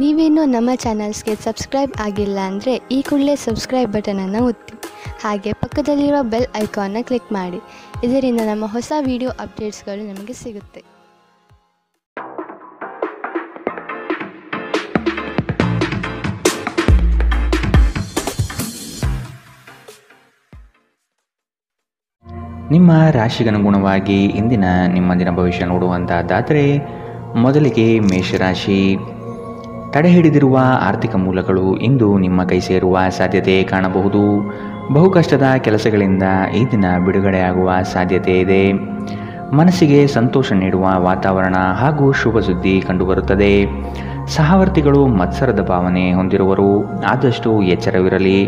ನೀವೇನೂ ನಮ್ಮ ಚಾನಲ್ಸ್ಗೆ ಸಬ್ಸ್ಕ್ರೈಬ್ ಆಗಿಲ್ಲ ಅಂದರೆ ಈ ಕೂಡಲೇ ಸಬ್ಸ್ಕ್ರೈಬ್ ಬಟನನ್ನು ಒತ್ತಿ. ಹಾಗೆ ಪಕ್ಕದಲ್ಲಿರುವ ಬೆಲ್ ಐಕಾನ್ನ ಕ್ಲಿಕ್ ಮಾಡಿ. ಇದರಿಂದ ನಮ್ಮ ಹೊಸ ವಿಡಿಯೋ ಅಪ್ಡೇಟ್ಸ್ಗಳು ನಿಮಗೆ ಸಿಗುತ್ತೆ. ನಿಮ್ಮ ರಾಶಿಗನುಗುಣವಾಗಿ ಇಂದಿನ ನಿಮ್ಮ ದಿನ ಭವಿಷ್ಯ ನೋಡುವಂತಹದ್ದಾದರೆ ಮೊದಲಿಗೆ ಮೇಷರಾಶಿ. ತಡೆ ಹಿಡಿದಿರುವ ಆರ್ಥಿಕ ಮೂಲಗಳು ಇಂದು ನಿಮ್ಮ ಕೈ ಸೇರುವ ಸಾಧ್ಯತೆ ಕಾಣಬಹುದು. ಬಹು ಕಷ್ಟದ ಕೆಲಸಗಳಿಂದ ಈ ದಿನ ಬಿಡುಗಡೆಯಾಗುವ ಸಾಧ್ಯತೆ ಇದೆ. ಮನಸ್ಸಿಗೆ ಸಂತೋಷ ನೀಡುವ ವಾತಾವರಣ ಹಾಗೂ ಶುಭ ಸುದ್ದಿ ಕಂಡುಬರುತ್ತದೆ. ಸಹವರ್ತಿಗಳು ಮತ್ಸರದ ಭಾವನೆ ಹೊಂದಿರುವರು, ಆದಷ್ಟು ಎಚ್ಚರವಿರಲಿ.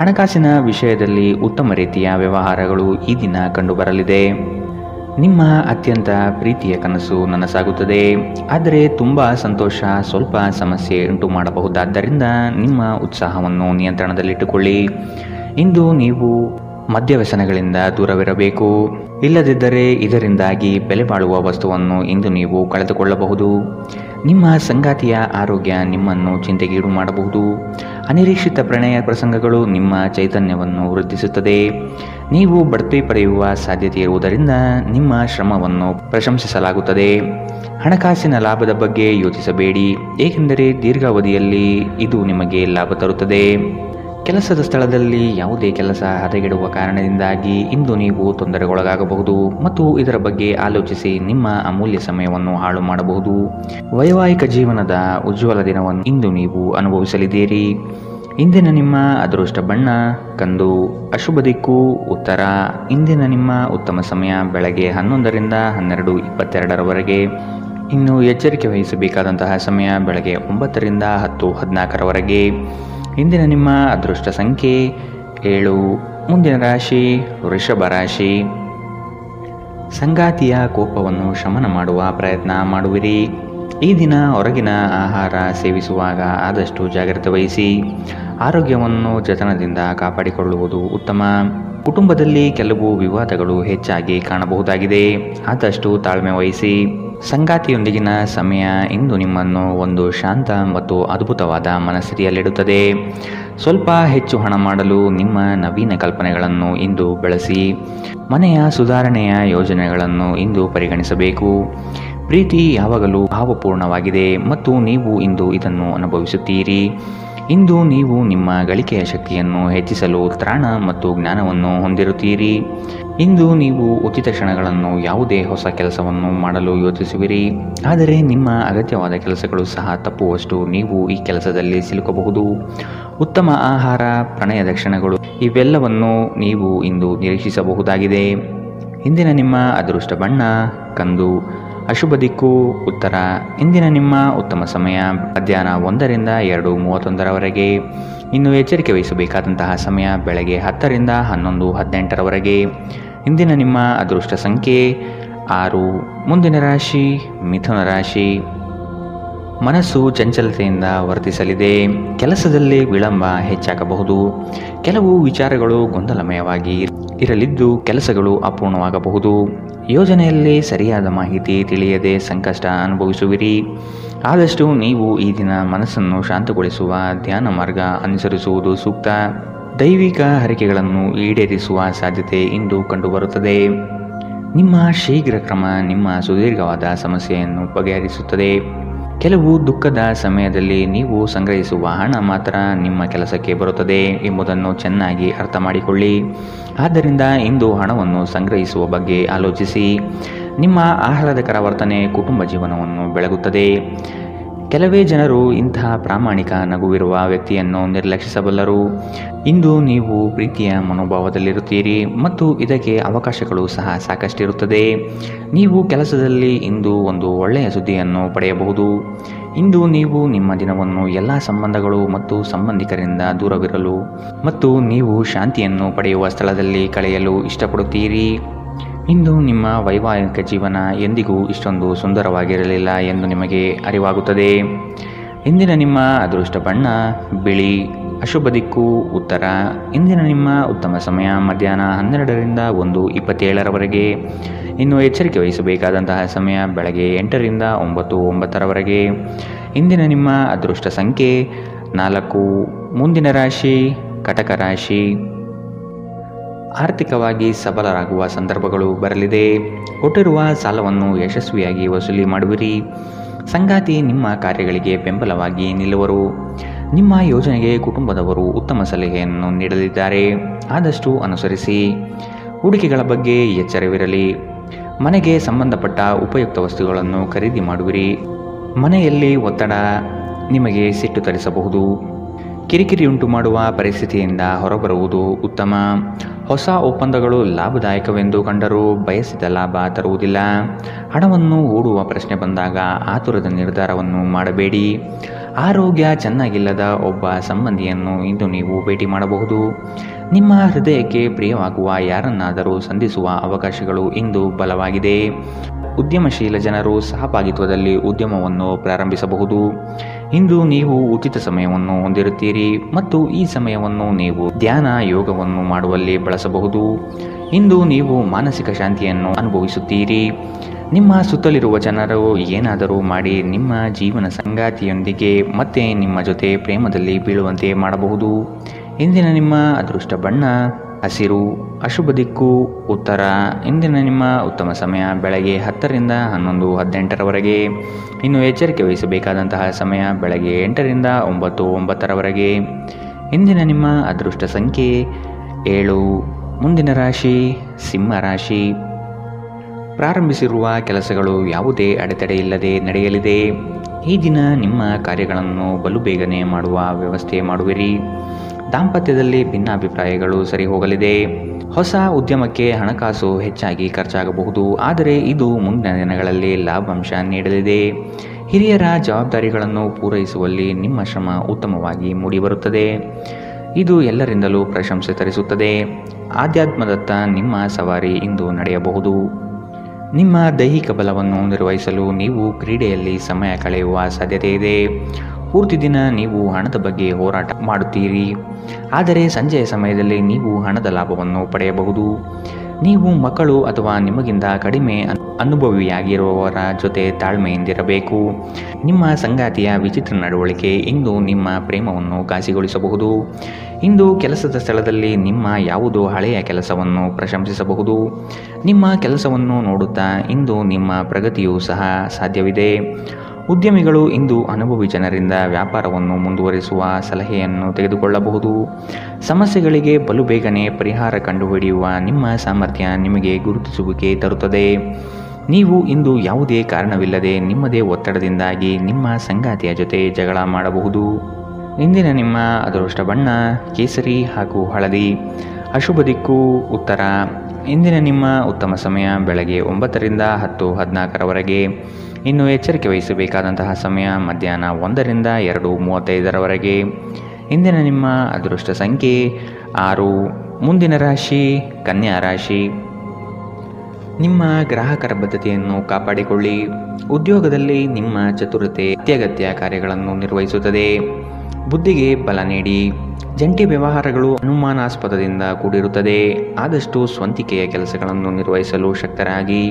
ಹಣಕಾಸಿನ ವಿಷಯದಲ್ಲಿ ಉತ್ತಮ ರೀತಿಯ ವ್ಯವಹಾರಗಳು ಈ ದಿನ ಕಂಡುಬರಲಿದೆ. ನಿಮ್ಮ ಅತ್ಯಂತ ಪ್ರೀತಿಯ ಕನಸು ನನಸಾಗುತ್ತದೆ. ಆದರೆ ತುಂಬ ಸಂತೋಷ ಸ್ವಲ್ಪ ಸಮಸ್ಯೆ ಉಂಟು ಮಾಡಬಹುದಾದ್ದರಿಂದ ನಿಮ್ಮ ಉತ್ಸಾಹವನ್ನು ನಿಯಂತ್ರಣದಲ್ಲಿಟ್ಟುಕೊಳ್ಳಿ. ಇಂದು ನೀವು ಮದ್ಯವ್ಯಸನಗಳಿಂದ ದೂರವಿರಬೇಕು. ಇಲ್ಲದಿದ್ದರೆ ಇದರಿಂದಾಗಿ ಬೆಲೆ ಬಾಳುವ ವಸ್ತುವನ್ನು ಇಂದು ನೀವು ಕಳೆದುಕೊಳ್ಳಬಹುದು. ನಿಮ್ಮ ಸಂಗಾತಿಯ ಆರೋಗ್ಯ ನಿಮ್ಮನ್ನು ಚಿಂತೆಗೀಡು ಮಾಡಬಹುದು. ಅನಿರೀಕ್ಷಿತ ಪ್ರಣಯ ಪ್ರಸಂಗಗಳು ನಿಮ್ಮ ಚೈತನ್ಯವನ್ನು ವೃದ್ಧಿಸುತ್ತದೆ. ನೀವು ಬಡ್ತಿ ಪಡೆಯುವ ಸಾಧ್ಯತೆ ಇರುವುದರಿಂದ ನಿಮ್ಮ ಶ್ರಮವನ್ನು ಪ್ರಶಂಸಿಸಲಾಗುತ್ತದೆ. ಹಣಕಾಸಿನ ಲಾಭದ ಬಗ್ಗೆ ಯೋಚಿಸಬೇಡಿ, ಏಕೆಂದರೆ ದೀರ್ಘಾವಧಿಯಲ್ಲಿ ಇದು ನಿಮಗೆ ಲಾಭ ತರುತ್ತದೆ. ಕೆಲಸದ ಸ್ಥಳದಲ್ಲಿ ಯಾವುದೇ ಕೆಲಸ ಹದಗೆಡುವ ಕಾರಣದಿಂದಾಗಿ ಇಂದು ನೀವು ತೊಂದರೆಗೊಳಗಾಗಬಹುದು ಮತ್ತು ಇದರ ಬಗ್ಗೆ ಆಲೋಚಿಸಿ ನಿಮ್ಮ ಅಮೂಲ್ಯ ಸಮಯವನ್ನು ಹಾಳು ಮಾಡಬಹುದು. ವೈವಾಹಿಕ ಜೀವನದ ಉಜ್ವಲ ದಿನವನ್ನು ಇಂದು ನೀವು ಅನುಭವಿಸಲಿದ್ದೀರಿ. ಇಂದಿನ ನಿಮ್ಮ ಅದೃಷ್ಟ ಬಣ್ಣ ಕಂದು, ಅಶುಭ ದಿಕ್ಕು ಉತ್ತರ. ಇಂದಿನ ನಿಮ್ಮ ಉತ್ತಮ ಸಮಯ ಬೆಳಗ್ಗೆ 11ರಿಂದ 12:22 ಇನ್ನು ಎಚ್ಚರಿಕೆ ವಹಿಸಬೇಕಾದಂತಹ ಸಮಯ ಬೆಳಗ್ಗೆ 9ರಿಂದ 10:14 ಇಂದಿನ ನಿಮ್ಮ ಅದೃಷ್ಟ ಸಂಖ್ಯೆ 7. ಮುಂದಿನ ರಾಶಿ ವೃಷಭ ರಾಶಿ. ಸಂಗಾತಿಯ ಕೋಪವನ್ನು ಶಮನ ಮಾಡುವ ಪ್ರಯತ್ನ ಮಾಡುವಿರಿ. ಈ ದಿನ ಹೊರಗಿನ ಆಹಾರ ಸೇವಿಸುವಾಗ ಆದಷ್ಟು ಜಾಗ್ರತೆ ವಹಿಸಿ. ಆರೋಗ್ಯವನ್ನು ಜತನದಿಂದ ಕಾಪಾಡಿಕೊಳ್ಳುವುದು ಉತ್ತಮ. ಕುಟುಂಬದಲ್ಲಿ ಕೆಲವು ವಿವಾದಗಳು ಹೆಚ್ಚಾಗಿ ಕಾಣಬಹುದಾಗಿದೆ, ಆದಷ್ಟು ತಾಳ್ಮೆ ವಹಿಸಿ. ಸಂಗಾತಿಯೊಂದಿಗಿನ ಸಮಯ ಇಂದು ನಿಮ್ಮನ್ನು ಒಂದು ಶಾಂತ ಮತ್ತು ಅದ್ಭುತವಾದ ಮನಸ್ಥಿತಿಯಲ್ಲಿಡುತ್ತದೆ. ಸ್ವಲ್ಪ ಹೆಚ್ಚು ಹಣ ಮಾಡಲು ನಿಮ್ಮ ನವೀನ ಕಲ್ಪನೆಗಳನ್ನು ಇಂದು ಬೆಳೆಸಿ. ಮನೆಯ ಸುಧಾರಣೆಯ ಯೋಜನೆಗಳನ್ನು ಇಂದು ಪರಿಗಣಿಸಬೇಕು. ಪ್ರೀತಿ ಯಾವಾಗಲೂ ಭಾವಪೂರ್ಣವಾಗಿದೆ ಮತ್ತು ನೀವು ಇಂದು ಇದನ್ನು ಅನುಭವಿಸುತ್ತೀರಿ. ಇಂದು ನೀವು ನಿಮ್ಮ ಗಳಿಕೆಯ ಶಕ್ತಿಯನ್ನು ಹೆಚ್ಚಿಸಲು ತ್ರಾಣ ಮತ್ತು ಜ್ಞಾನವನ್ನು ಹೊಂದಿರುತ್ತೀರಿ. ಇಂದು ನೀವು ಉಚಿತ ಕ್ಷಣಗಳನ್ನು ಯಾವುದೇ ಹೊಸ ಕೆಲಸವನ್ನು ಮಾಡಲು ಯೋಚಿಸುವಿರಿ, ಆದರೆ ನಿಮ್ಮ ಅಗತ್ಯವಾದ ಕೆಲಸಗಳು ಸಹ ತಪ್ಪುವಷ್ಟು ನೀವು ಈ ಕೆಲಸದಲ್ಲಿ ಸಿಲುಕಬಹುದು. ಉತ್ತಮ ಆಹಾರ, ಪ್ರಣಯದ ಕ್ಷಣಗಳು ಇವೆಲ್ಲವನ್ನು ನೀವು ಇಂದು ನಿರೀಕ್ಷಿಸಬಹುದಾಗಿದೆ. ಇಂದಿನ ನಿಮ್ಮ ಅದೃಷ್ಟ ಬಣ್ಣ ಕಂದು, ಅಶುಭ ದಿಕ್ಕು ಉತ್ತರ. ಇಂದಿನ ನಿಮ್ಮ ಉತ್ತಮ ಸಮಯ ಮಧ್ಯಾಹ್ನ 1ರಿಂದ 2:31 ಇನ್ನು ಎಚ್ಚರಿಕೆ ವಹಿಸಬೇಕಾದಂತಹ ಸಮಯ ಬೆಳಗ್ಗೆ 10ರಿಂದ 11:18 ಇಂದಿನ ನಿಮ್ಮ ಅದೃಷ್ಟ ಸಂಖ್ಯೆ 6. ಮುಂದಿನ ರಾಶಿ ಮಿಥುನ ರಾಶಿ. ಮನಸ್ಸು ಚಂಚಲತೆಯಿಂದ ವರ್ತಿಸಲಿದೆ. ಕೆಲಸದಲ್ಲಿ ವಿಳಂಬ ಹೆಚ್ಚಾಗಬಹುದು. ಕೆಲವು ವಿಚಾರಗಳು ಗೊಂದಲಮಯವಾಗಿ ಇರಲಿದ್ದು ಕೆಲಸಗಳು ಅಪೂರ್ಣವಾಗಬಹುದು. ಯೋಜನೆಯಲ್ಲಿ ಸರಿಯಾದ ಮಾಹಿತಿ ತಿಳಿಯದೆ ಸಂಕಷ್ಟ ಅನುಭವಿಸುವಿರಿ. ಆದಷ್ಟು ನೀವು ಈ ದಿನ ಮನಸ್ಸನ್ನು ಶಾಂತಗೊಳಿಸುವ ಧ್ಯಾನ ಮಾರ್ಗ ಅನುಸರಿಸುವುದು ಸೂಕ್ತ. ದೈವಿಕ ಹರಕೆಗಳನ್ನು ಈಡೇರಿಸುವ ಸಾಧ್ಯತೆ ಇಂದು ಕಂಡುಬರುತ್ತದೆ. ನಿಮ್ಮ ಶೀಘ್ರ ಕ್ರಮ ನಿಮ್ಮ ಸುದೀರ್ಘವಾದ ಸಮಸ್ಯೆಯನ್ನು ಬಗೆಹರಿಸುತ್ತದೆ. ಕೆಲವು ದುಃಖದ ಸಮಯದಲ್ಲಿ ನೀವು ಸಂಗ್ರಹಿಸುವ ಹಣ ಮಾತ್ರ ನಿಮ್ಮ ಕೆಲಸಕ್ಕೆ ಬರುತ್ತದೆ ಎಂಬುದನ್ನು ಚೆನ್ನಾಗಿ ಅರ್ಥ ಮಾಡಿಕೊಳ್ಳಿ. ಆದ್ದರಿಂದ ಇಂದು ಹಣವನ್ನು ಸಂಗ್ರಹಿಸುವ ಬಗ್ಗೆ ಆಲೋಚಿಸಿ. ನಿಮ್ಮ ಆಹ್ಲಾದಕರ ವರ್ತನೆ ಕುಟುಂಬ ಜೀವನವನ್ನು ಬೆಳಗುತ್ತದೆ. ಕೆಲವೇ ಜನರು ಇಂತಹ ಪ್ರಾಮಾಣಿಕ ನಗುವಿರುವ ವ್ಯಕ್ತಿಯನ್ನು ನಿರ್ಲಕ್ಷಿಸಬಲ್ಲರು. ಇಂದು ನೀವು ಪ್ರೀತಿಯ ಮನೋಭಾವದಲ್ಲಿರುತ್ತೀರಿ ಮತ್ತು ಇದಕ್ಕೆ ಅವಕಾಶಗಳು ಸಹ ಸಾಕಷ್ಟಿರುತ್ತದೆ. ನೀವು ಕೆಲಸದಲ್ಲಿ ಇಂದು ಒಂದು ಒಳ್ಳೆಯ ಸುದ್ದಿಯನ್ನು ಪಡೆಯಬಹುದು. ಇಂದು ನೀವು ನಿಮ್ಮ ದಿನವನ್ನು ಎಲ್ಲ ಸಂಬಂಧಗಳು ಮತ್ತು ಸಂಬಂಧಿಕರಿಂದ ದೂರವಿರಲು ಮತ್ತು ನೀವು ಶಾಂತಿಯನ್ನು ಪಡೆಯುವ ಸ್ಥಳದಲ್ಲಿ ಕಳೆಯಲು ಇಷ್ಟಪಡುತ್ತೀರಿ. ಇಂದು ನಿಮ್ಮ ವೈವಾಹಿಕ ಜೀವನ ಎಂದಿಗೂ ಇಷ್ಟೊಂದು ಸುಂದರವಾಗಿರಲಿಲ್ಲ ಎಂದು ನಿಮಗೆ ಅರಿವಾಗುತ್ತದೆ. ಇಂದಿನ ನಿಮ್ಮ ಅದೃಷ್ಟ ಬಣ್ಣ ಬಿಳಿ, ಅಶುಭ ದಿಕ್ಕು ಉತ್ತರ. ಇಂದಿನ ನಿಮ್ಮ ಉತ್ತಮ ಸಮಯ ಮಧ್ಯಾಹ್ನ 12ರಿಂದ 1:27 ಇನ್ನು ಎಚ್ಚರಿಕೆ ವಹಿಸಬೇಕಾದಂತಹ ಸಮಯ ಬೆಳಗ್ಗೆ 8ರಿಂದ 9:09 ಇಂದಿನ ನಿಮ್ಮ ಅದೃಷ್ಟ ಸಂಖ್ಯೆ 4. ಮುಂದಿನ ರಾಶಿ ಕಟಕ ರಾಶಿ. ಆರ್ಥಿಕವಾಗಿ ಸಬಲರಾಗುವ ಸಂದರ್ಭಗಳು ಬರಲಿದೆ. ಕೊಟ್ಟಿರುವ ಸಾಲವನ್ನು ಯಶಸ್ವಿಯಾಗಿ ವಸೂಲಿ ಮಾಡುವಿರಿ. ಸಂಗಾತಿ ನಿಮ್ಮ ಕಾರ್ಯಗಳಿಗೆ ಬೆಂಬಲವಾಗಿ ನಿಲ್ಲುವರು. ನಿಮ್ಮ ಯೋಜನೆಗೆ ಕುಟುಂಬದವರು ಉತ್ತಮ ಸಲಹೆಯನ್ನು ನೀಡಲಿದ್ದಾರೆ. ಆದಷ್ಟು ಅನುಸರಿಸಿ. ಹೂಡಿಕೆಗಳ ಬಗ್ಗೆ ಎಚ್ಚರವಿರಲಿ. ಮನೆಗೆ ಸಂಬಂಧಪಟ್ಟ ಉಪಯುಕ್ತ ವಸ್ತುಗಳನ್ನು ಖರೀದಿ ಮಾಡುವಿರಿ. ಮನೆಯಲ್ಲಿ ಒತ್ತಡ ನಿಮಗೆ ಸಿಟ್ಟು ತರಿಸಬಹುದು. ಕಿರಿಕಿರಿಯುಂಟು ಮಾಡುವ ಪರಿಸ್ಥಿತಿಯಿಂದ ಹೊರಬರುವುದು ಉತ್ತಮ. ಹೊಸ ಒಪ್ಪಂದಗಳು ಲಾಭದಾಯಕವೆಂದು ಕಂಡರೂ ಬಯಸಿದ ಲಾಭ ತರುವುದಿಲ್ಲ. ಹಣವನ್ನು ಹೂಡುವ ಪ್ರಶ್ನೆ ಬಂದಾಗ ಆತುರದ ನಿರ್ಧಾರವನ್ನು ಮಾಡಬೇಡಿ. ಆರೋಗ್ಯ ಚೆನ್ನಾಗಿಲ್ಲದ ಒಬ್ಬ ಸಂಬಂಧಿಯನ್ನು ಇಂದು ನೀವು ಭೇಟಿ ಮಾಡಬಹುದು. ನಿಮ್ಮ ಹೃದಯಕ್ಕೆ ಪ್ರಿಯವಾಗುವ ಯಾರನ್ನಾದರೂ ಸಂಧಿಸುವ ಅವಕಾಶಗಳು ಇಂದು ಬಲವಾಗಿದೆ. ಉದ್ಯಮಶೀಲ ಜನರು ಸಹಭಾಗಿತ್ವದಲ್ಲಿ ಉದ್ಯಮವನ್ನು ಪ್ರಾರಂಭಿಸಬಹುದು. ಇಂದು ನೀವು ಉಚಿತ ಸಮಯವನ್ನು ಹೊಂದಿರುತ್ತೀರಿ ಮತ್ತು ಈ ಸಮಯವನ್ನು ನೀವು ಧ್ಯಾನ ಯೋಗವನ್ನು ಮಾಡುವಲ್ಲಿ ಬಳಸಬಹುದು. ಇಂದು ನೀವು ಮಾನಸಿಕ ಶಾಂತಿಯನ್ನು ಅನುಭವಿಸುತ್ತೀರಿ. ನಿಮ್ಮ ಸುತ್ತಲಿರುವ ಜನರು ಏನಾದರೂ ಮಾಡಿ ನಿಮ್ಮ ಜೀವನ ಸಂಗಾತಿಯೊಂದಿಗೆ ಮತ್ತೆ ನಿಮ್ಮ ಜೊತೆ ಪ್ರೇಮದಲ್ಲಿ ಬೀಳುವಂತೆ ಮಾಡಬಹುದು. ಇಂದಿನ ನಿಮ್ಮ ಅದೃಷ್ಟ ಬಣ್ಣ ಹಸಿರು. ಅಶುಭ ದಿಕ್ಕು ಉತ್ತರ. ಇಂದಿನ ನಿಮ್ಮ ಉತ್ತಮ ಸಮಯ ಬೆಳಗ್ಗೆ 10 ರಿಂದ 11:18ರವರೆಗೆ. ಇನ್ನು ಎಚ್ಚರಿಕೆ ವಹಿಸಬೇಕಾದಂತಹ ಸಮಯ ಬೆಳಗ್ಗೆ 8 ರಿಂದ 9:09ರವರೆಗೆ. ಇಂದಿನ ನಿಮ್ಮ ಅದೃಷ್ಟ ಸಂಖ್ಯೆ 7. ಮುಂದಿನ ರಾಶಿ ಸಿಂಹ ರಾಶಿ. ಪ್ರಾರಂಭಿಸಿರುವ ಕೆಲಸಗಳು ಯಾವುದೇ ಅಡೆತಡೆ ಇಲ್ಲದೆ ನಡೆಯಲಿದೆ. ಈ ದಿನ ನಿಮ್ಮ ಕಾರ್ಯಗಳನ್ನು ಬಲು ಬೇಗನೆ ಮಾಡುವ ವ್ಯವಸ್ಥೆ ಮಾಡುವಿರಿ. ದಾಂಪತ್ಯದಲ್ಲಿ ಭಿನ್ನಾಭಿಪ್ರಾಯಗಳು ಸರಿ ಹೋಗಲಿದೆ. ಹೊಸ ಉದ್ಯಮಕ್ಕೆ ಹಣಕಾಸು ಹೆಚ್ಚಾಗಿ ಖರ್ಚಾಗಬಹುದು, ಆದರೆ ಇದು ಮುಂದಿನ ದಿನಗಳಲ್ಲಿ ಲಾಭಾಂಶ ನೀಡಲಿದೆ. ಹಿರಿಯರ ಜವಾಬ್ದಾರಿಗಳನ್ನು ಪೂರೈಸುವಲ್ಲಿ ನಿಮ್ಮ ಶ್ರಮ ಉತ್ತಮವಾಗಿ ಮೂಡಿಬರುತ್ತದೆ. ಇದು ಎಲ್ಲರಿಂದಲೂ ಪ್ರಶಂಸೆ ತರಿಸುತ್ತದೆ. ಆಧ್ಯಾತ್ಮದತ್ತ ನಿಮ್ಮ ಸವಾರಿ ಇಂದು ನಡೆಯಬಹುದು. ನಿಮ್ಮ ದೈಹಿಕ ಬಲವನ್ನು ನಿರ್ವಹಿಸಲು ನೀವು ಕ್ರೀಡೆಯಲ್ಲಿ ಸಮಯ ಕಳೆಯುವ ಸಾಧ್ಯತೆ ಇದೆ. ಪೂರ್ತಿ ದಿನ ನೀವು ಹಣದ ಬಗ್ಗೆ ಹೋರಾಟ ಮಾಡುತ್ತೀರಿ, ಆದರೆ ಸಂಜೆಯ ಸಮಯದಲ್ಲಿ ನೀವು ಹಣದ ಲಾಭವನ್ನು ಪಡೆಯಬಹುದು. ನೀವು ಮಕ್ಕಳು ಅಥವಾ ನಿಮಗಿಂತ ಕಡಿಮೆ ಅನುಭವಿಯಾಗಿರುವವರ ಜೊತೆ ತಾಳ್ಮೆಯಿಂದಿರಬೇಕು. ನಿಮ್ಮ ಸಂಗಾತಿಯ ವಿಚಿತ್ರ ನಡವಳಿಕೆ ಇಂದು ನಿಮ್ಮ ಪ್ರೇಮವನ್ನು ಘಾಸಿಗೊಳಿಸಬಹುದು. ಇಂದು ಕೆಲಸದ ಸ್ಥಳದಲ್ಲಿ ನಿಮ್ಮ ಯಾವುದೋ ಹಳೆಯ ಕೆಲಸವನ್ನು ಪ್ರಶಂಸಿಸಬಹುದು. ನಿಮ್ಮ ಕೆಲಸವನ್ನು ನೋಡುತ್ತಾ ಇಂದು ನಿಮ್ಮ ಪ್ರಗತಿಯೂ ಸಹ ಸಾಧ್ಯವಿದೆ. ಉದ್ಯಮಿಗಳು ಇಂದು ಅನುಭವಿ ಜನರಿಂದ ವ್ಯಾಪಾರವನ್ನು ಮುಂದುವರಿಸುವ ಸಲಹೆಯನ್ನು ತೆಗೆದುಕೊಳ್ಳಬಹುದು. ಸಮಸ್ಯೆಗಳಿಗೆ ಬಲು ಬೇಗನೆ ಪರಿಹಾರ ಕಂಡುಹಿಡಿಯುವ ನಿಮ್ಮ ಸಾಮರ್ಥ್ಯ ನಿಮಗೆ ಗುರುತಿಸುವಿಕೆ ತರುತ್ತದೆ. ನೀವು ಇಂದು ಯಾವುದೇ ಕಾರಣವಿಲ್ಲದೆ ನಿಮ್ಮದೇ ಒತ್ತಡದಿಂದಾಗಿ ನಿಮ್ಮ ಸಂಗಾತಿಯ ಜೊತೆ ಜಗಳ ಮಾಡಬಹುದು. ಇಂದಿನ ನಿಮ್ಮ ಅದೃಷ್ಟ ಬಣ್ಣ ಕೇಸರಿ ಹಾಗೂ ಹಳದಿ. ಅಶುಭ ದಿಕ್ಕು ಉತ್ತರ. ಇಂದಿನ ನಿಮ್ಮ ಉತ್ತಮ ಸಮಯ ಬೆಳಗ್ಗೆ 9 ರಿಂದ 10:14ರವರೆಗೆ. ಇನ್ನು ಎಚ್ಚರಿಕೆ ವಹಿಸಬೇಕಾದಂತಹ ಸಮಯ ಮಧ್ಯಾಹ್ನ 1 ರಿಂದ 2:35ರವರೆಗೆ. ಇಂದಿನ ನಿಮ್ಮ ಅದೃಷ್ಟ ಸಂಖ್ಯೆ 6. ಮುಂದಿನ ರಾಶಿ ಕನ್ಯಾ ರಾಶಿ. ನಿಮ್ಮ ಗ್ರಾಹಕರ ಬದ್ಧತೆಯನ್ನು ಕಾಪಾಡಿಕೊಳ್ಳಿ. ಉದ್ಯೋಗದಲ್ಲಿ ನಿಮ್ಮ ಚತುರತೆ ಅತ್ಯಗತ್ಯ ಕಾರ್ಯಗಳನ್ನು ನಿರ್ವಹಿಸುತ್ತದೆ. ಬುದ್ಧಿಗೆ ಬಲ ನೀಡಿ. ಜಂಟಿ ವ್ಯವಹಾರಗಳು ಅನುಮಾನಾಸ್ಪದದಿಂದ ಕೂಡಿರುತ್ತದೆ. ಆದಷ್ಟು ಸ್ವಂತಿಕೆಯ ಕೆಲಸಗಳನ್ನು ನಿರ್ವಹಿಸಲು ಶಕ್ತರಾಗಿ.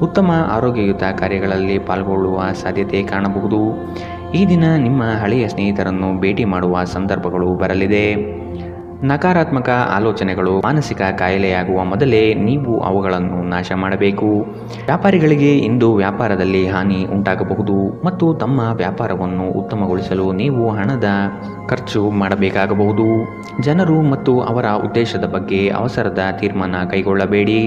ಉತ್ತಮ ಆರೋಗ್ಯಯುತ ಕಾರ್ಯಗಳಲ್ಲಿ ಪಾಲ್ಗೊಳ್ಳುವ ಸಾಧ್ಯತೆ ಕಾಣಬಹುದು. ಈ ದಿನ ನಿಮ್ಮ ಹಳೆಯ ಸ್ನೇಹಿತರನ್ನು ಭೇಟಿ ಮಾಡುವ ಸಂದರ್ಭಗಳು ಬರಲಿದೆ. ನಕಾರಾತ್ಮಕ ಆಲೋಚನೆಗಳು ಮಾನಸಿಕ ಕಾಯಿಲೆಯಾಗುವ ಮೊದಲೇ ನೀವು ಅವುಗಳನ್ನು ನಾಶ ಮಾಡಬೇಕು. ವ್ಯಾಪಾರಿಗಳಿಗೆ ಇಂದು ವ್ಯಾಪಾರದಲ್ಲಿ ಹಾನಿ ಉಂಟಾಗಬಹುದು ಮತ್ತು ತಮ್ಮ ವ್ಯಾಪಾರವನ್ನು ಉತ್ತಮಗೊಳಿಸಲು ನೀವು ಹಣದ ಖರ್ಚು ಮಾಡಬೇಕಾಗಬಹುದು. ಜನರು ಮತ್ತು ಅವರ ಉದ್ದೇಶದ ಬಗ್ಗೆ ಅವಸರದ ತೀರ್ಮಾನ ಕೈಗೊಳ್ಳಬೇಡಿ.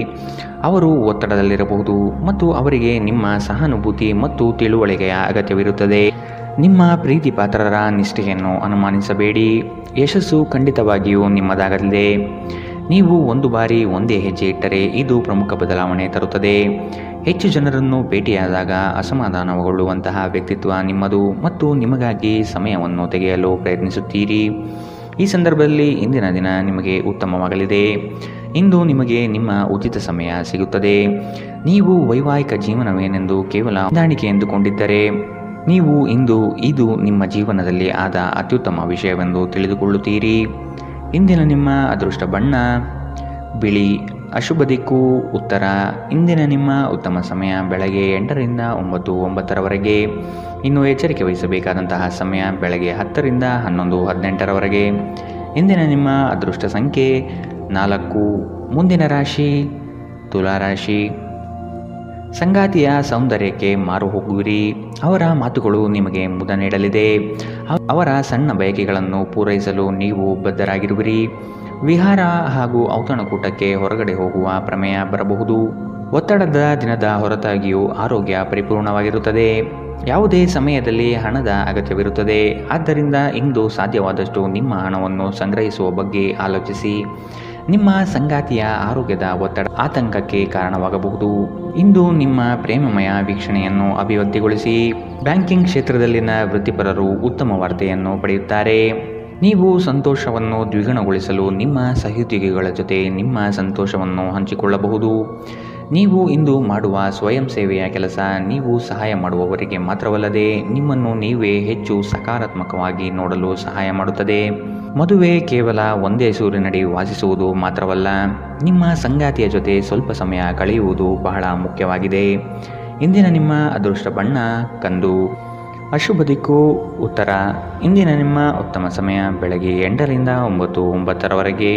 ಅವರು ಒತ್ತಡದಲ್ಲಿರಬಹುದು ಮತ್ತು ಅವರಿಗೆ ನಿಮ್ಮ ಸಹಾನುಭೂತಿ ಮತ್ತು ತಿಳುವಳಿಕೆಯ ಅಗತ್ಯವಿರುತ್ತದೆ. ನಿಮ್ಮ ಪ್ರೀತಿ ಪಾತ್ರರ ನಿಷ್ಠೆಯನ್ನು ಅನುಮಾನಿಸಬೇಡಿ. ಯಶಸ್ಸು ಖಂಡಿತವಾಗಿಯೂ ನಿಮ್ಮದಾಗಲಿದೆ. ನೀವು ಒಂದು ಬಾರಿ ಒಂದೇ ಹೆಜ್ಜೆ ಇಟ್ಟರೆ ಇದು ಪ್ರಮುಖ ಬದಲಾವಣೆ ತರುತ್ತದೆ. ಹೆಚ್ಚು ಜನರನ್ನು ಭೇಟಿಯಾದಾಗ ಅಸಮಾಧಾನಗೊಳ್ಳುವಂತಹ ವ್ಯಕ್ತಿತ್ವ ನಿಮ್ಮದು ಮತ್ತು ನಿಮಗಾಗಿ ಸಮಯವನ್ನು ತೆಗೆಯಲು ಪ್ರಯತ್ನಿಸುತ್ತೀರಿ. ಈ ಸಂದರ್ಭದಲ್ಲಿ ಇಂದಿನ ದಿನ ನಿಮಗೆ ಉತ್ತಮವಾಗಲಿದೆ. ಇಂದು ನಿಮಗೆ ನಿಮ್ಮ ಉಚಿತ ಸಮಯ ಸಿಗುತ್ತದೆ. ನೀವು ವೈವಾಹಿಕ ಜೀವನವೇನೆಂದು ಕೇವಲ ಹೊಂದಾಣಿಕೆ ಎಂದುಕೊಂಡಿದ್ದರೆ ನೀವು ಇಂದು ಇದು ನಿಮ್ಮ ಜೀವನದಲ್ಲಿ ಆದ ಅತ್ಯುತ್ತಮ ವಿಷಯವೆಂದು ತಿಳಿದುಕೊಳ್ಳುತ್ತೀರಿ. ಇಂದಿನ ನಿಮ್ಮ ಅದೃಷ್ಟ ಬಣ್ಣ ಬಿಳಿ. ಅಶುಭ ದಿಕ್ಕು ಉತ್ತರ. ಇಂದಿನ ನಿಮ್ಮ ಉತ್ತಮ ಸಮಯ ಬೆಳಗ್ಗೆ 8 ರಿಂದ 9:09ರವರೆಗೆ. ಇನ್ನು ಎಚ್ಚರಿಕೆ ವಹಿಸಬೇಕಾದಂತಹ ಸಮಯ ಬೆಳಗ್ಗೆ 10ರಿಂದ 11:18ರವರೆಗೆ. ಇಂದಿನ ನಿಮ್ಮ ಅದೃಷ್ಟ ಸಂಖ್ಯೆ 4. ಮುಂದಿನ ರಾಶಿ ತುಲಾರಾಶಿ. ಸಂಗಾತಿಯ ಸೌಂದರ್ಯಕ್ಕೆ ಮಾರು ಹೋಗುವಿರಿ. ಅವರ ಮಾತುಗಳು ನಿಮಗೆ ಮುದ ನೀಡಲಿದೆ. ಅವರ ಸಣ್ಣ ಬಯಕೆಗಳನ್ನು ಪೂರೈಸಲು ನೀವು ಬದ್ಧರಾಗಿರುವಿರಿ. ವಿಹಾರ ಹಾಗೂ ಔತಣಕೂಟಕ್ಕೆ ಹೊರಗಡೆ ಹೋಗುವ ಪ್ರಮೇಯ ಬರಬಹುದು. ಒತ್ತಡದ ದಿನದ ಹೊರತಾಗಿಯೂ ಆರೋಗ್ಯ ಪರಿಪೂರ್ಣವಾಗಿರುತ್ತದೆ. ಯಾವುದೇ ಸಮಯದಲ್ಲಿ ಹಣದ ಅಗತ್ಯವಿರುತ್ತದೆ. ಆದ್ದರಿಂದ ಇಂದು ಸಾಧ್ಯವಾದಷ್ಟು ನಿಮ್ಮ ಹಣವನ್ನು ಸಂಗ್ರಹಿಸುವ ಬಗ್ಗೆ ಆಲೋಚಿಸಿ. ನಿಮ್ಮ ಸಂಗಾತಿಯ ಆರೋಗ್ಯದ ಒತ್ತಡ ಆತಂಕಕ್ಕೆ ಕಾರಣವಾಗಬಹುದು. ಇಂದು ನಿಮ್ಮ ಪ್ರೇಮಮಯ ವೀಕ್ಷಣೆಯನ್ನು ಅಭಿವ್ಯಕ್ತಿಗೊಳಿಸಿ. ಬ್ಯಾಂಕಿಂಗ್ ಕ್ಷೇತ್ರದಲ್ಲಿನ ವೃತ್ತಿಪರರು ಉತ್ತಮ ವಾರ್ತೆಯನ್ನು ಪಡೆಯುತ್ತಾರೆ. ನೀವು ಸಂತೋಷವನ್ನು ದ್ವಿಗುಣಗೊಳಿಸಲು ನಿಮ್ಮ ಸಹೋದ್ಯೋಗಿಗಳ ಜೊತೆ ನಿಮ್ಮ ಸಂತೋಷವನ್ನು ಹಂಚಿಕೊಳ್ಳಬಹುದು. ನೀವು ಇಂದು ಮಾಡುವ ಸ್ವಯಂ ಸೇವೆಯ ಕೆಲಸ ನೀವು ಸಹಾಯ ಮಾಡುವವರಿಗೆ ಮಾತ್ರವಲ್ಲದೆ ನಿಮ್ಮನ್ನು ನೀವೇ ಹೆಚ್ಚು ಸಕಾರಾತ್ಮಕವಾಗಿ ನೋಡಲು ಸಹಾಯ ಮಾಡುತ್ತದೆ. ಮದುವೆ ಕೇವಲ ಒಂದೇ ಸೂರಿನಡಿ ವಾಸಿಸುವುದು ಮಾತ್ರವಲ್ಲ, ನಿಮ್ಮ ಸಂಗಾತಿಯ ಜೊತೆ ಸ್ವಲ್ಪ ಸಮಯ ಕಳೆಯುವುದು ಬಹಳ ಮುಖ್ಯವಾಗಿದೆ. ಇಂದಿನ ನಿಮ್ಮ ಅದೃಷ್ಟ ಬಣ್ಣ ಕಂದು. ಅಶುಭ ದಿಕ್ಕು ಉತ್ತರ. ಇಂದಿನ ನಿಮ್ಮ ಉತ್ತಮ ಸಮಯ ಬೆಳಗ್ಗೆ 8ರಿಂದ 9:09ರವರೆಗೆ.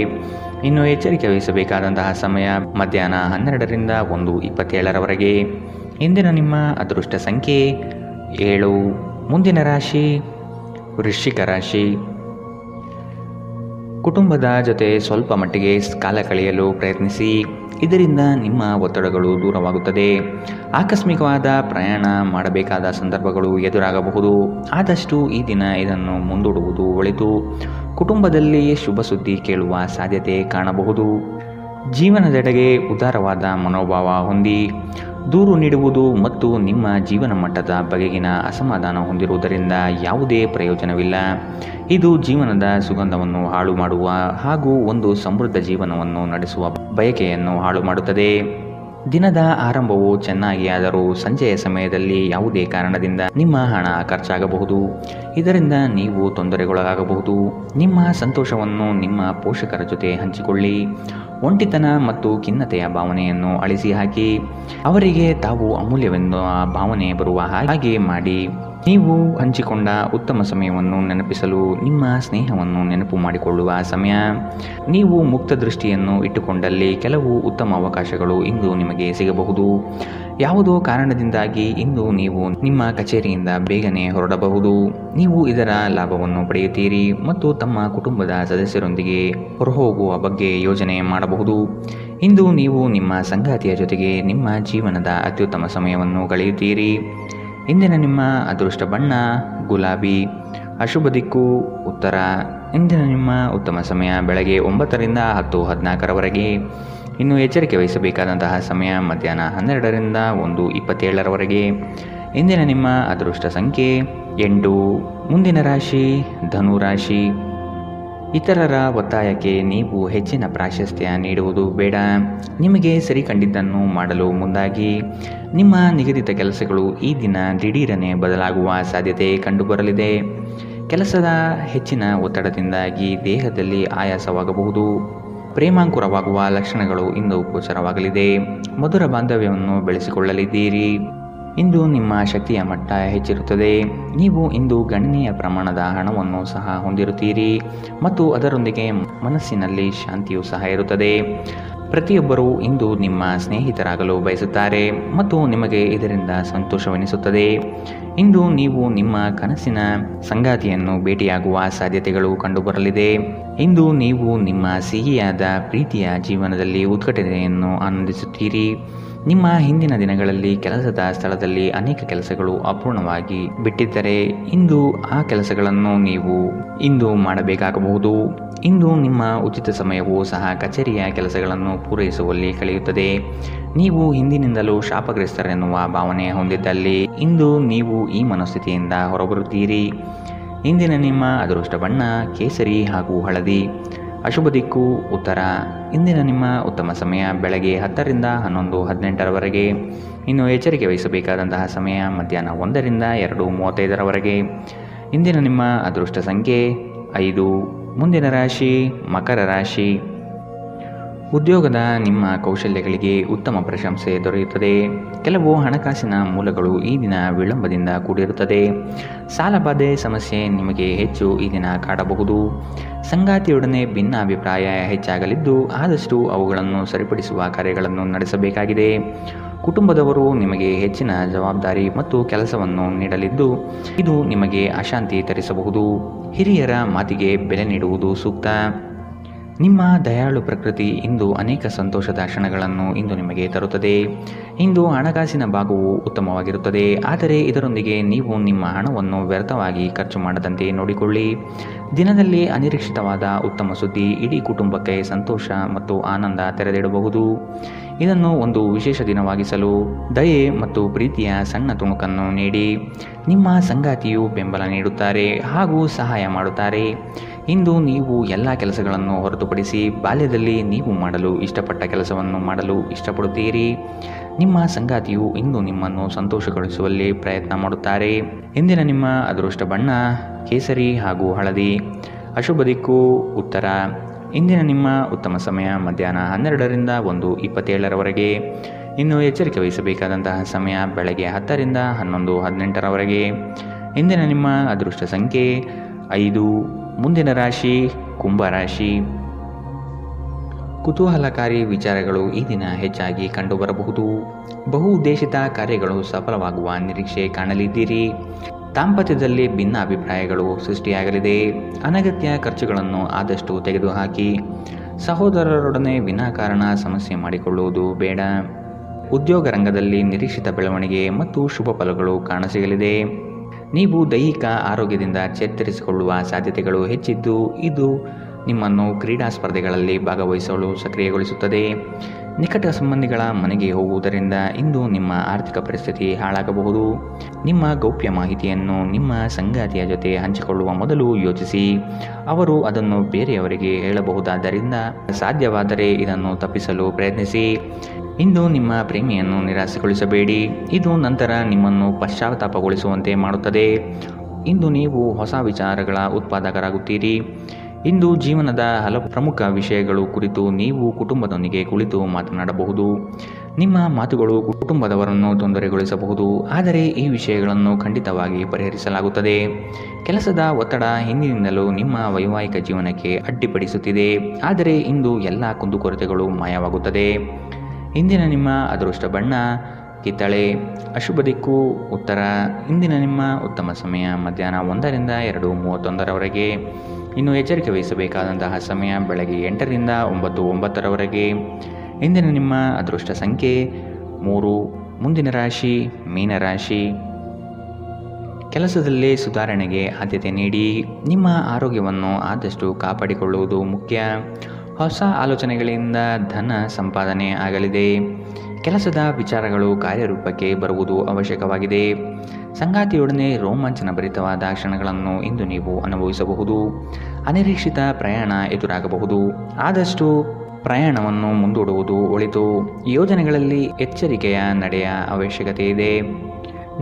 ಇನ್ನು ಎಚ್ಚರಿಕೆ ವಹಿಸಬೇಕಾದಂತಹ ಸಮಯ ಮಧ್ಯಾಹ್ನ 12ರಿಂದ 1:27ರವರೆಗೆ. ಇಂದಿನ ನಿಮ್ಮ ಅದೃಷ್ಟ ಸಂಖ್ಯೆ 7. ಮುಂದಿನ ರಾಶಿ ವೃಶ್ಚಿಕ ರಾಶಿ. ಕುಟುಂಬದ ಜೊತೆ ಸ್ವಲ್ಪ ಮಟ್ಟಿಗೆ ಕಾಲ ಕಳೆಯಲು ಪ್ರಯತ್ನಿಸಿ. ಇದರಿಂದ ನಿಮ್ಮ ಒತ್ತಡಗಳು ದೂರವಾಗುತ್ತದೆ. ಆಕಸ್ಮಿಕವಾದ ಪ್ರಯಾಣ ಮಾಡಬೇಕಾದ ಸಂದರ್ಭಗಳು ಎದುರಾಗಬಹುದು. ಆದಷ್ಟು ಈ ದಿನ ಇದನ್ನು ಮುಂದೂಡುವುದು ಒಳಿತು. ಕುಟುಂಬದಲ್ಲಿ ಶುಭ ಸುದ್ದಿ ಕೇಳುವ ಸಾಧ್ಯತೆ ಕಾಣಬಹುದು. ಜೀವನದೆಡೆಗೆ ಉದಾರವಾದ ಮನೋಭಾವ ಹೊಂದಿ. ದೂರು ನೀಡುವುದು ಮತ್ತು ನಿಮ್ಮ ಜೀವನ ಮಟ್ಟದ ಬಗೆಗಿನ ಅಸಮಾಧಾನ ಹೊಂದಿರುವುದರಿಂದ ಯಾವುದೇ ಪ್ರಯೋಜನವಿಲ್ಲ. ಇದು ಜೀವನದ ಸುಗಂಧವನ್ನು ಹಾಳು ಮಾಡುವ ಹಾಗೂ ಒಂದು ಸಮೃದ್ಧ ಜೀವನವನ್ನು ನಡೆಸುವ ಬಯಕೆಯನ್ನು ಹಾಳು ಮಾಡುತ್ತದೆ. ದಿನದ ಆರಂಭವು ಚೆನ್ನಾಗಿ ಆದರೂ ಸಂಜೆಯ ಸಮಯದಲ್ಲಿ ಯಾವುದೇ ಕಾರಣದಿಂದ ನಿಮ್ಮ ಹಣ ಖರ್ಚಾಗಬಹುದು. ಇದರಿಂದ ನೀವು ತೊಂದರೆಗೊಳಗಾಗಬಹುದು. ನಿಮ್ಮ ಸಂತೋಷವನ್ನು ನಿಮ್ಮ ಪೋಷಕರ ಜೊತೆ ಹಂಚಿಕೊಳ್ಳಿ. ಒಂಟಿತನ ಮತ್ತು ಖಿನ್ನತೆಯ ಭಾವನೆಯನ್ನು ಅಳಿಸಿ ಹಾಕಿ. ಅವರಿಗೆ ತಾವು ಅಮೂಲ್ಯವೆಂದು ಭಾವನೆ ಬರುವ ಹಾಗೆ ಮಾಡಿ. ನೀವು ಹಂಚಿಕೊಂಡ ಉತ್ತಮ ಸಮಯವನ್ನು ನೆನಪಿಸಲು ನಿಮ್ಮ ಸ್ನೇಹವನ್ನು ನೆನಪು ಮಾಡಿಕೊಳ್ಳುವ ಸಮಯ. ನೀವು ಮುಕ್ತ ದೃಷ್ಟಿಯನ್ನು ಇಟ್ಟುಕೊಂಡಲ್ಲಿ ಕೆಲವು ಉತ್ತಮ ಅವಕಾಶಗಳು ಇಂದು ನಿಮಗೆ ಸಿಗಬಹುದು. ಯಾವುದೋ ಕಾರಣದಿಂದಾಗಿ ಇಂದು ನೀವು ನಿಮ್ಮ ಕಚೇರಿಯಿಂದ ಬೇಗನೆ ಹೊರಡಬಹುದು. ನೀವು ಇದರ ಲಾಭವನ್ನು ಪಡೆಯುತ್ತೀರಿ ಮತ್ತು ತಮ್ಮ ಕುಟುಂಬದ ಸದಸ್ಯರೊಂದಿಗೆ ಹೊರಹೋಗುವ ಬಗ್ಗೆ ಯೋಜನೆ ಮಾಡಬಹುದು. ಇಂದು ನೀವು ನಿಮ್ಮ ಸಂಗಾತಿಯ ಜೊತೆಗೆ ನಿಮ್ಮ ಜೀವನದ ಅತ್ಯುತ್ತಮ ಸಮಯವನ್ನು ಕಳೆಯುತ್ತೀರಿ. ಇಂದಿನ ನಿಮ್ಮ ಅದೃಷ್ಟ ಬಣ್ಣ ಗುಲಾಬಿ. ಅಶುಭ ದಿಕ್ಕು ಉತ್ತರ. ಇಂದಿನ ನಿಮ್ಮ ಉತ್ತಮ ಸಮಯ ಬೆಳಗ್ಗೆ 9ರಿಂದ 10:14ರವರೆಗೆ. ಇನ್ನು ಎಚ್ಚರಿಕೆ ವಹಿಸಬೇಕಾದಂತಹ ಸಮಯ ಮಧ್ಯಾಹ್ನ 12ರಿಂದ 1:27ರವರೆಗೆ. ಇಂದಿನ ನಿಮ್ಮ ಅದೃಷ್ಟ ಸಂಖ್ಯೆ 8. ಮುಂದಿನ ರಾಶಿ ಧನುರಾಶಿ. ಇತರರ ಒತ್ತಾಯಕ್ಕೆ ನೀವು ಹೆಚ್ಚಿನ ಪ್ರಾಶಸ್ತ್ಯ ನೀಡುವುದು ಬೇಡ. ನಿಮಗೆ ಸರಿ ಕಂಡಿದ್ದನ್ನು ಮಾಡಲು ಮುಂದಾಗಿ. ನಿಮ್ಮ ನಿಗದಿತ ಕೆಲಸಗಳು ಈ ದಿನ ದಿಢೀರನೆ ಬದಲಾಗುವ ಸಾಧ್ಯತೆ ಕಂಡುಬರಲಿದೆ. ಕೆಲಸದ ಹೆಚ್ಚಿನ ಒತ್ತಡದಿಂದಾಗಿ ದೇಹದಲ್ಲಿ ಆಯಾಸವಾಗಬಹುದು. ಪ್ರೇಮಾಂಕುರವಾಗುವ ಲಕ್ಷಣಗಳು ಇಂದು ಗೋಚರವಾಗಲಿದೆ. ಮಧುರ ಬಾಂಧವ್ಯವನ್ನು ಬೆಳೆಸಿಕೊಳ್ಳಲಿದ್ದೀರಿ. ಇಂದು ನಿಮ್ಮ ಶಕ್ತಿಯ ಮಟ್ಟ ಹೆಚ್ಚಿರುತ್ತದೆ. ನೀವು ಇಂದು ಗಣನೀಯ ಪ್ರಮಾಣದ ಹಣವನ್ನು ಸಹ ಹೊಂದಿರುತ್ತೀರಿ ಮತ್ತು ಅದರೊಂದಿಗೆ ಮನಸ್ಸಿನಲ್ಲಿ ಶಾಂತಿಯೂ ಸಹ ಇರುತ್ತದೆ. ಪ್ರತಿಯೊಬ್ಬರೂ ಇಂದು ನಿಮ್ಮ ಸ್ನೇಹಿತರಾಗಲು ಬಯಸುತ್ತಾರೆ ಮತ್ತು ನಿಮಗೆ ಇದರಿಂದ ಸಂತೋಷವೆನಿಸುತ್ತದೆ. ಇಂದು ನೀವು ನಿಮ್ಮ ಕನಸಿನ ಸಂಗಾತಿಯನ್ನು ಭೇಟಿಯಾಗುವ ಸಾಧ್ಯತೆಗಳು ಕಂಡುಬರಲಿದೆ. ಇಂದು ನೀವು ನಿಮ್ಮ ಸಿಹಿಯಾದ ಪ್ರೀತಿಯ ಜೀವನದಲ್ಲಿ ಉತ್ಕಟತೆಯನ್ನು ಆನಂದಿಸುತ್ತೀರಿ. ನಿಮ್ಮ ಹಿಂದಿನ ದಿನಗಳಲ್ಲಿ ಕೆಲಸದ ಸ್ಥಳದಲ್ಲಿ ಅನೇಕ ಕೆಲಸಗಳು ಅಪೂರ್ಣವಾಗಿ ಬಿಟ್ಟಿದ್ದರೆ ಇಂದು ಆ ಕೆಲಸಗಳನ್ನು ನೀವು ಇಂದು ಮಾಡಬೇಕಾಗಬಹುದು. ಇಂದು ನಿಮ್ಮ ಉಚಿತ ಸಮಯವೂ ಸಹ ಕಚೇರಿಯ ಕೆಲಸಗಳನ್ನು ಪೂರೈಸುವಲ್ಲಿ ಕಳೆಯುತ್ತದೆ. ನೀವು ಹಿಂದಿನಿಂದಲೂ ಶಾಪಗ್ರಸ್ತರೆನ್ನುವ ಭಾವನೆ ಹೊಂದಿದ್ದಲ್ಲಿ ಇಂದು ನೀವು ಈ ಮನಸ್ಥಿತಿಯಿಂದ ಹೊರಬರುತ್ತೀರಿ. ಇಂದಿನ ನಿಮ್ಮ ಅದೃಷ್ಟ ಬಣ್ಣ ಕೇಸರಿ ಹಾಗೂ ಹಳದಿ. ಅಶುಭ ದಿಕ್ಕು ಉತ್ತರ. ಇಂದಿನ ನಿಮ್ಮ ಉತ್ತಮ ಸಮಯ ಬೆಳಗ್ಗೆ 10ರಿಂದ 11:18ರವರೆಗೆ. ಇನ್ನು ಎಚ್ಚರಿಕೆ ವಹಿಸಬೇಕಾದಂತಹ ಸಮಯ ಮಧ್ಯಾಹ್ನ 1ರಿಂದ 2:35ರವರೆಗೆ. ಇಂದಿನ ನಿಮ್ಮ ಅದೃಷ್ಟ ಸಂಖ್ಯೆ 5. ಮುಂದಿನ ರಾಶಿ ಮಕರ ರಾಶಿ. ಉದ್ಯೋಗದ ನಿಮ್ಮ ಕೌಶಲ್ಯಗಳಿಗೆ ಉತ್ತಮ ಪ್ರಶಂಸೆ ದೊರೆಯುತ್ತದೆ. ಕೆಲವು ಹಣಕಾಸಿನ ಮೂಲಗಳು ಈ ದಿನ ವಿಳಂಬದಿಂದ ಕೂಡಿರುತ್ತದೆ. ಸಾಲಬಾಧೆ ಸಮಸ್ಯೆ ನಿಮಗೆ ಹೆಚ್ಚು ಈ ದಿನ ಕಾಡಬಹುದು. ಸಂಗಾತಿಯೊಡನೆ ಭಿನ್ನಾಭಿಪ್ರಾಯ ಹೆಚ್ಚಾಗಲಿದ್ದು ಆದಷ್ಟು ಅವುಗಳನ್ನು ಸರಿಪಡಿಸುವ ಕಾರ್ಯಗಳನ್ನು ನಡೆಸಬೇಕಾಗಿದೆ. ಕುಟುಂಬದವರು ನಿಮಗೆ ಹೆಚ್ಚಿನ ಜವಾಬ್ದಾರಿ ಮತ್ತು ಕೆಲಸವನ್ನು ನೀಡಲಿದ್ದು ಇದು ನಿಮಗೆ ಅಶಾಂತಿ ತರಿಸಬಹುದು. ಹಿರಿಯರ ಮಾತಿಗೆ ಬೆಲೆ ನೀಡುವುದು ಸೂಕ್ತ. ನಿಮ್ಮ ದಯಾಳು ಪ್ರಕೃತಿ ಇಂದು ಅನೇಕ ಸಂತೋಷದ ಕ್ಷಣಗಳನ್ನು ಇಂದು ನಿಮಗೆ ತರುತ್ತದೆ. ಇಂದು ಹಣಕಾಸಿನ ಭಾಗವು ಉತ್ತಮವಾಗಿರುತ್ತದೆ, ಆದರೆ ಇದರೊಂದಿಗೆ ನೀವು ನಿಮ್ಮ ಹಣವನ್ನು ವ್ಯರ್ಥವಾಗಿ ಖರ್ಚು ಮಾಡದಂತೆ ನೋಡಿಕೊಳ್ಳಿ. ದಿನದಲ್ಲಿ ಅನಿರೀಕ್ಷಿತವಾದ ಉತ್ತಮ ಸುದ್ದಿ ಇಡೀ ಕುಟುಂಬಕ್ಕೆ ಸಂತೋಷ ಮತ್ತು ಆನಂದ ತೆರೆದಿಡಬಹುದು. ಇದನ್ನು ಒಂದು ವಿಶೇಷ ದಿನವಾಗಿಸಲು ದಯೆ ಮತ್ತು ಪ್ರೀತಿಯ ಸಣ್ಣ ತುಣುಕನ್ನು ನೀಡಿ. ನಿಮ್ಮ ಸಂಗಾತಿಯು ಬೆಂಬಲ ನೀಡುತ್ತಾರೆ ಹಾಗೂ ಸಹಾಯ ಮಾಡುತ್ತಾರೆ. ಇಂದು ನೀವು ಎಲ್ಲ ಕೆಲಸಗಳನ್ನು ಹೊರತುಪಡಿಸಿ ಬಾಲ್ಯದಲ್ಲಿ ನೀವು ಮಾಡಲು ಇಷ್ಟಪಟ್ಟ ಕೆಲಸವನ್ನು ಮಾಡಲು ಇಷ್ಟಪಡುತ್ತೀರಿ. ನಿಮ್ಮ ಸಂಗಾತಿಯು ಇಂದು ನಿಮ್ಮನ್ನು ಸಂತೋಷಗೊಳಿಸುವಲ್ಲಿ ಪ್ರಯತ್ನ ಮಾಡುತ್ತಾರೆ. ಇಂದಿನ ನಿಮ್ಮ ಅದೃಷ್ಟ ಬಣ್ಣ ಕೇಸರಿ ಹಾಗೂ ಹಳದಿ. ಅಶುಭ ದಿಕ್ಕು ಉತ್ತರ. ಇಂದಿನ ನಿಮ್ಮ ಉತ್ತಮ ಸಮಯ ಮಧ್ಯಾಹ್ನ 12ರಿಂದ 1:27ರವರೆಗೆ. ಇನ್ನು ಎಚ್ಚರಿಕೆ ವಹಿಸಬೇಕಾದಂತಹ ಸಮಯ ಬೆಳಗ್ಗೆ 10ರಿಂದ 11:18ರವರೆಗೆ. ಇಂದಿನ ನಿಮ್ಮ ಅದೃಷ್ಟ ಸಂಖ್ಯೆ 5. ಮುಂದಿನ ರಾಶಿ ಕುಂಭರಾಶಿ. ಕುತೂಹಲಕಾರಿ ವಿಚಾರಗಳು ಈ ದಿನ ಹೆಚ್ಚಾಗಿ ಕಂಡುಬರಬಹುದು. ಬಹು ಉದ್ದೇಶಿತ ಕಾರ್ಯಗಳು ಸಫಲವಾಗುವ ನಿರೀಕ್ಷೆ ಕಾಣಲಿದ್ದೀರಿ. ದಾಂಪತ್ಯದಲ್ಲಿ ಭಿನ್ನ ಅಭಿಪ್ರಾಯಗಳು ಸೃಷ್ಟಿಯಾಗಲಿದೆ. ಅನಗತ್ಯ ಖರ್ಚುಗಳನ್ನು ಆದಷ್ಟು ತೆಗೆದುಹಾಕಿ. ಸಹೋದರರೊಡನೆ ವಿನಾಕಾರಣ ಸಮಸ್ಯೆ ಮಾಡಿಕೊಳ್ಳುವುದು ಬೇಡ. ಉದ್ಯೋಗ ರಂಗದಲ್ಲಿ ನಿರೀಕ್ಷಿತ ಬೆಳವಣಿಗೆ ಮತ್ತು ಶುಭ ಫಲಗಳು ಕಾಣಸಿಗಲಿದೆ. ನೀವು ದೈಹಿಕ ಆರೋಗ್ಯದಿಂದ ಚೇತರಿಸಿಕೊಳ್ಳುವ ಸಾಧ್ಯತೆಗಳು ಹೆಚ್ಚಿದ್ದು ಇದು ನಿಮ್ಮನ್ನು ಕ್ರೀಡಾ ಸ್ಪರ್ಧೆಗಳಲ್ಲಿ ಭಾಗವಹಿಸಲು ಸಕ್ರಿಯಗೊಳಿಸುತ್ತದೆ. ನಿಕಟ ಸಂಬಂಧಿಗಳ ಮನೆಗೆ ಹೋಗುವುದರಿಂದ ಇಂದು ನಿಮ್ಮ ಆರ್ಥಿಕ ಪರಿಸ್ಥಿತಿ ಹಾಳಾಗಬಹುದು. ನಿಮ್ಮ ಗೌಪ್ಯ ಮಾಹಿತಿಯನ್ನು ನಿಮ್ಮ ಸಂಗಾತಿಯ ಜೊತೆ ಹಂಚಿಕೊಳ್ಳುವ ಮೊದಲು ಯೋಚಿಸಿ. ಅವರು ಅದನ್ನು ಬೇರೆಯವರಿಗೆ ಹೇಳಬಹುದಾದ್ದರಿಂದ ಸಾಧ್ಯವಾದರೆ ಇದನ್ನು ತಪ್ಪಿಸಲು ಪ್ರಯತ್ನಿಸಿ. ಇಂದು ನಿಮ್ಮ ಪ್ರೇಮಿಯನ್ನು ನಿರಾಸೆಗೊಳಿಸಬೇಡಿ. ಇದು ನಂತರ ನಿಮ್ಮನ್ನು ಪಶ್ಚಾತ್ತಾಪಗೊಳಿಸುವಂತೆ ಮಾಡುತ್ತದೆ. ಇಂದು ನೀವು ಹೊಸ ವಿಚಾರಗಳ ಉತ್ಪಾದಕರಾಗುತ್ತೀರಿ. ಇಂದು ಜೀವನದ ಹಲವು ಪ್ರಮುಖ ವಿಷಯಗಳು ಕುರಿತು ನೀವು ಕುಟುಂಬದೊಂದಿಗೆ ಕುಳಿತು ಮಾತನಾಡಬಹುದು. ನಿಮ್ಮ ಮಾತುಗಳು ಕುಟುಂಬದವರನ್ನು ತೊಂದರೆಗೊಳಿಸಬಹುದು, ಆದರೆ ಈ ವಿಷಯಗಳನ್ನು ಖಂಡಿತವಾಗಿ ಪರಿಹರಿಸಲಾಗುತ್ತದೆ. ಕೆಲಸದ ಒತ್ತಡ ಹಿಂದಿನಿಂದಲೂ ನಿಮ್ಮ ವೈವಾಹಿಕ ಜೀವನಕ್ಕೆ ಅಡ್ಡಿಪಡಿಸುತ್ತಿದೆ, ಆದರೆ ಇಂದು ಎಲ್ಲ ಕುಂದುಕೊರತೆಗಳು ಮಾಯವಾಗುತ್ತದೆ. ಇಂದಿನ ನಿಮ್ಮ ಅದೃಷ್ಟ ಬಣ್ಣ ಕಿತ್ತಳೆ. ಅಶುಭ ದಿಕ್ಕು ಉತ್ತರ. ಇಂದಿನ ನಿಮ್ಮ ಉತ್ತಮ ಸಮಯ ಮಧ್ಯಾಹ್ನ 1ರಿಂದ 2:31ರವರೆಗೆ. ಇನ್ನು ಎಚ್ಚರಿಕೆ ವಹಿಸಬೇಕಾದಂತಹ ಸಮಯ ಬೆಳಗ್ಗೆ 8ರಿಂದ 9:09ರವರೆಗೆ. ಇಂದಿನ ನಿಮ್ಮ ಅದೃಷ್ಟ ಸಂಖ್ಯೆ 3. ಮುಂದಿನ ರಾಶಿ ಮೀನರಾಶಿ. ಕೆಲಸದಲ್ಲಿ ಸುಧಾರಣೆಗೆ ಆದ್ಯತೆ ನೀಡಿ. ನಿಮ್ಮ ಆರೋಗ್ಯವನ್ನು ಆದಷ್ಟು ಕಾಪಾಡಿಕೊಳ್ಳುವುದು ಮುಖ್ಯ. ಹೊಸ ಆಲೋಚನೆಗಳಿಂದ ಧನ ಸಂಪಾದನೆ ಆಗಲಿದೆ. ಕೆಲಸದ ವಿಚಾರಗಳು ಕಾರ್ಯರೂಪಕ್ಕೆ ಬರುವುದು ಅವಶ್ಯಕವಾಗಿದೆ. ಸಂಗಾತಿಯೊಡನೆ ರೋಮಾಂಚನ ಭರಿತವಾದ ಕ್ಷಣಗಳನ್ನು ಇಂದು ನೀವು ಅನುಭವಿಸಬಹುದು. ಅನಿರೀಕ್ಷಿತ ಪ್ರಯಾಣ ಎದುರಾಗಬಹುದು, ಆದಷ್ಟು ಪ್ರಯಾಣವನ್ನು ಮುಂದೂಡುವುದು ಒಳಿತು. ಯೋಜನೆಗಳಲ್ಲಿ ಎಚ್ಚರಿಕೆಯ ನಡೆಯ ಅವಶ್ಯಕತೆ ಇದೆ.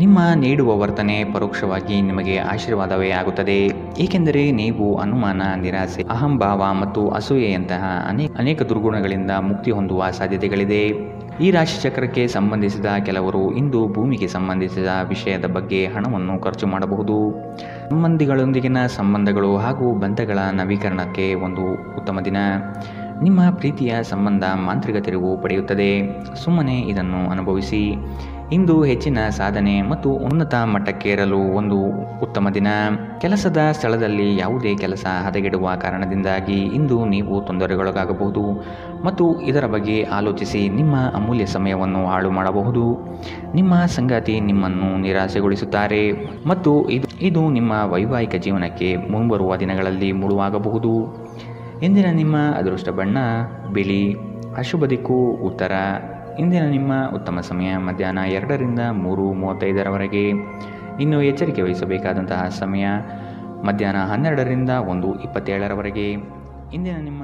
ನಿಮ್ಮ ನೀಡುವ ವರ್ತನೆ ಪರೋಕ್ಷವಾಗಿ ನಿಮಗೆ ಆಶೀರ್ವಾದವೇ ಆಗುತ್ತದೆ, ಏಕೆಂದರೆ ನೀವು ಅನುಮಾನ, ನಿರಾಸೆ, ಅಹಂಭಾವ ಮತ್ತು ಅಸೂಯೆಯಂತಹ ಅನೇಕ ದುರ್ಗುಣಗಳಿಂದ ಮುಕ್ತಿ ಹೊಂದುವ ಸಾಧ್ಯತೆಗಳಿದೆ. ಈ ರಾಶಿಚಕ್ರಕ್ಕೆ ಸಂಬಂಧಿಸಿದ ಕೆಲವರು ಇಂದು ಭೂಮಿಗೆ ಸಂಬಂಧಿಸಿದ ವಿಷಯದ ಬಗ್ಗೆ ಹಣವನ್ನು ಖರ್ಚು ಮಾಡಬಹುದು. ಸಂಬಂಧಿಗಳೊಂದಿಗಿನ ಸಂಬಂಧಗಳು ಹಾಗೂ ಬಂಧಗಳ ನವೀಕರಣಕ್ಕೆ ಒಂದು ಉತ್ತಮ ದಿನ. ನಿಮ್ಮ ಪ್ರೀತಿಯ ಸಂಬಂಧ ಮಾಂತ್ರಿಕ ತಿರುವು ಪಡೆಯುತ್ತದೆ. ಸುಮ್ಮನೆ ಇದನ್ನು ಅನುಭವಿಸಿ. ಇಂದು ಹೆಚ್ಚಿನ ಸಾಧನೆ ಮತ್ತು ಉನ್ನತ ಮಟ್ಟಕ್ಕೇರಲು ಒಂದು ಉತ್ತಮ ದಿನ. ಕೆಲಸದ ಸ್ಥಳದಲ್ಲಿ ಯಾವುದೇ ಕೆಲಸ ಹದಗೆಡುವ ಕಾರಣದಿಂದಾಗಿ ಇಂದು ನೀವು ತೊಂದರೆಗೊಳಗಾಗಬಹುದು ಮತ್ತು ಇದರ ಬಗ್ಗೆ ಆಲೋಚಿಸಿ ನಿಮ್ಮ ಅಮೂಲ್ಯ ಸಮಯವನ್ನು ಹಾಳು ಮಾಡಬಹುದು. ನಿಮ್ಮ ಸಂಗಾತಿ ನಿಮ್ಮನ್ನು ನಿರಾಸೆಗೊಳಿಸುತ್ತಾರೆ ಮತ್ತು ಇದು ನಿಮ್ಮ ವೈವಾಹಿಕ ಜೀವನಕ್ಕೆ ಮುಂಬರುವ ದಿನಗಳಲ್ಲಿ ಮುಳುವಾಗಬಹುದು. ಇಂದಿನ ನಿಮ್ಮ ಅದೃಷ್ಟ ಬಣ್ಣ ಬಿಳಿ. ಅಶುಭ ದಿಕ್ಕು ಉತ್ತರ. ಇಂದಿನ ನಿಮ್ಮ ಉತ್ತಮ ಸಮಯ ಮಧ್ಯಾಹ್ನ 2ರಿಂದ 3:35ರವರೆಗೆ. ಇನ್ನು ಎಚ್ಚರಿಕೆ ವಹಿಸಬೇಕಾದಂತಹ ಸಮಯ ಮಧ್ಯಾಹ್ನ 12ರಿಂದ 1:27ರವರೆಗೆ. ಇಂದಿನ ನಿಮ್ಮ